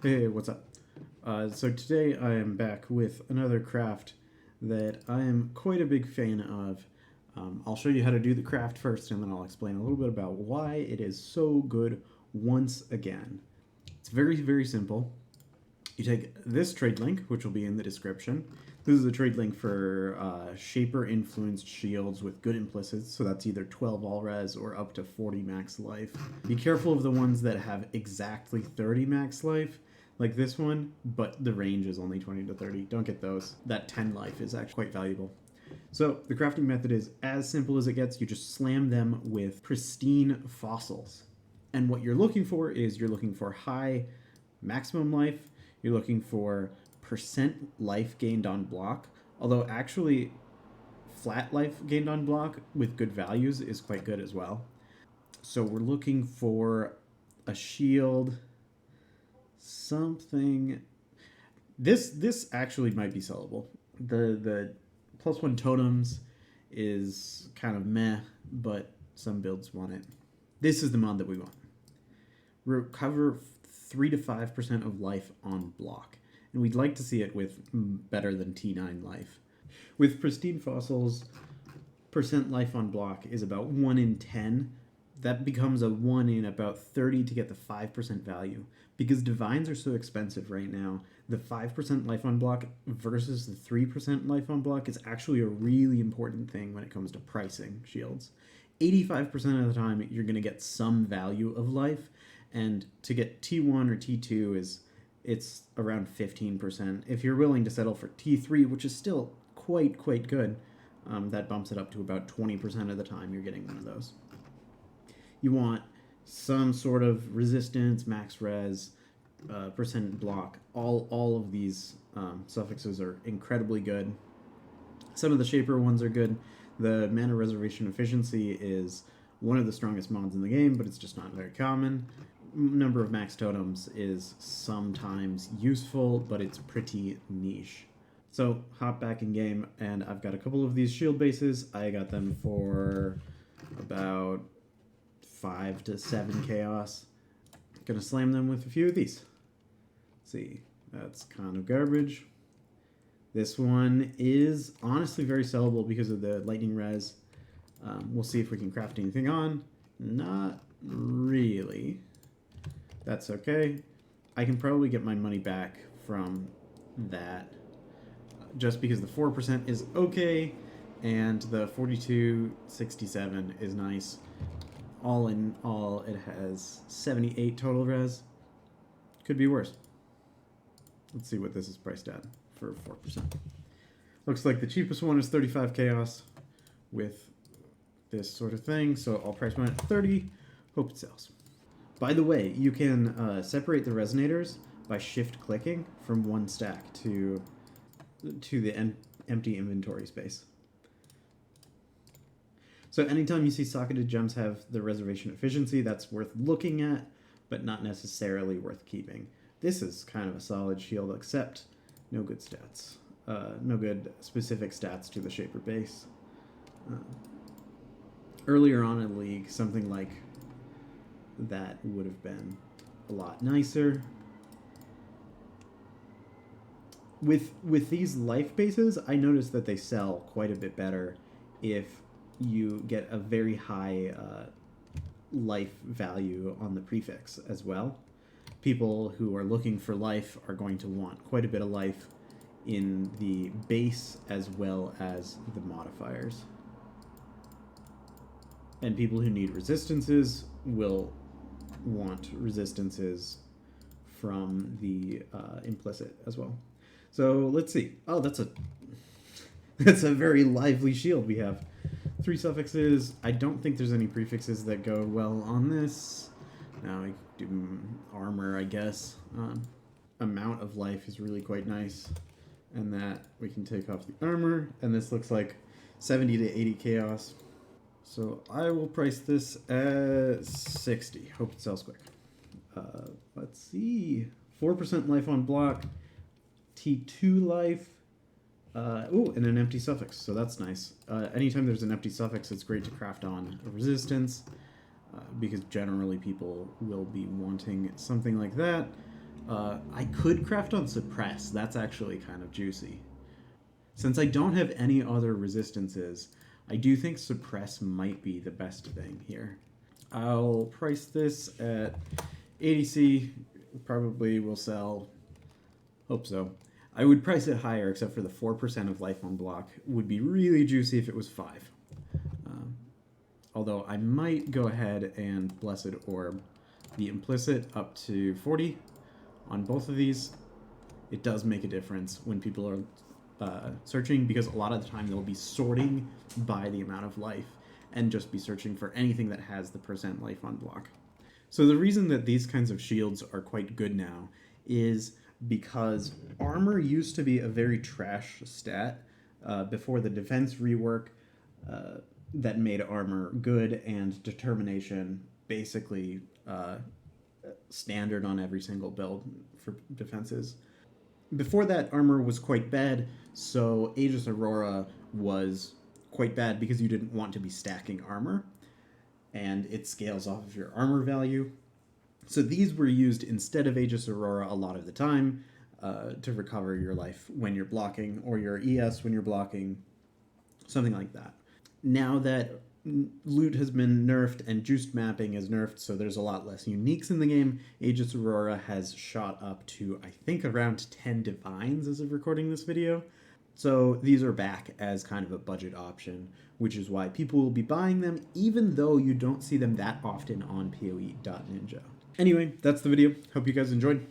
Hey, what's up? So today I am back with another craft that I am quite a big fan of. I'll show you how to do the craft first, and then I'll explain a little bit about why it is so good once again. It's very, very simple. You take this trade link, which will be in the description. This is a trade link for Shaper influenced shields with good implicits, so that's either 12 all res or up to 40 max life. Be careful of the ones that have exactly 30 max life, like this one, but the range is only 20 to 30. Don't get those. That 10 life is actually quite valuable. So the crafting method is as simple as it gets. You just slam them with pristine fossils. And what you're looking for is you're looking for high maximum life, you're looking for percent life gained on block, although actually flat life gained on block with good values is quite good as well. So we're looking for a shield, something. This actually might be sellable. The +1 totems is kind of meh, but some builds want it. This is the mod that we want. Recover 3 to 5% of life on block, and we'd like to see it with better than T9 life. With pristine fossils, percent life on block is about 1 in 10. That becomes a 1 in about 30 to get the 5% value. Because divines are so expensive right now, the 5% life on block versus the 3% life on block is actually a really important thing when it comes to pricing shields. 85% of the time, you're going to get some value of life, and to get T1 or T2 it's around 15%. If you're willing to settle for T3, which is still quite good, that bumps it up to about 20% of the time you're getting one of those. You want some sort of resistance, max res, percent block. All of these suffixes are incredibly good. Some of the Shaper ones are good. The mana reservation efficiency is one of the strongest mods in the game, but it's just not very common. Number of max totems is sometimes useful, but it's pretty niche. So hop back in game, and I've got a couple of these shield bases. I got them for about 5 to 7 chaos. Gonna slam them with a few of these. Let's see, that's kind of garbage. This one is honestly very sellable because of the lightning res. We'll see if we can craft anything on. Not really. That's okay. I can probably get my money back from that just because the 4% is okay and the 4267 is nice. All in all, it has 78 total res. Could be worse. Let's see what this is priced at for 4%. Looks like the cheapest one is 35 chaos with this sort of thing, so I'll price mine at 30. Hope it sells. By the way, you can separate the resonators by shift clicking from one stack to the empty inventory space. So anytime you see socketed gems have the reservation efficiency, that's worth looking at, but not necessarily worth keeping. This is kind of a solid shield, except no good stats. No good specific stats to the Shaper base. Earlier on in the league, something like that would have been a lot nicer. With these life bases, I noticed that they sell quite a bit better if you get a very high life value on the prefix as well. People who are looking for life are going to want quite a bit of life in the base as well as the modifiers. And people who need resistances will want resistances from the implicit as well. So let's see. Oh, that's a very lively shield we have. 3 suffixes. I don't think there's any prefixes that go well on this. Now we do armor, I guess. Amount of life is really quite nice. And that we can take off the armor. And this looks like 70 to 80 chaos. So I will price this at 60. Hope it sells quick. Let's see. 4% life on block. T2 life. And an empty suffix, so that's nice. Anytime there's an empty suffix, it's great to craft on a resistance, because generally people will be wanting something like that. I could craft on Suppress. That's actually kind of juicy. Since I don't have any other resistances, I do think Suppress might be the best thing here. I'll price this at 80C. Probably will sell. Hope so. I would price it higher, except for the 4% of life on block. Would be really juicy if it was 5. Although I might go ahead and Blessed Orb the Implicit up to 40 on both of these. It does make a difference when people are searching, because a lot of the time they'll be sorting by the amount of life and just be searching for anything that has the % life on block. So the reason that these kinds of shields are quite good now is because armor used to be a very trash stat before the defense rework that made armor good, and determination basically standard on every single build for defenses. Before that, armor was quite bad, so Aegis Aurora was quite bad because you didn't want to be stacking armor, and it scales off of your armor value. So these were used instead of Aegis Aurora a lot of the time to recover your life when you're blocking, or your ES when you're blocking, something like that. Now that loot has been nerfed and juiced mapping is nerfed, so there's a lot less uniques in the game, Aegis Aurora has shot up to, I think, around 10 divines as of recording this video. So these are back as kind of a budget option, which is why people will be buying them, even though you don't see them that often on PoE.Ninja. Anyway, that's the video. Hope you guys enjoyed.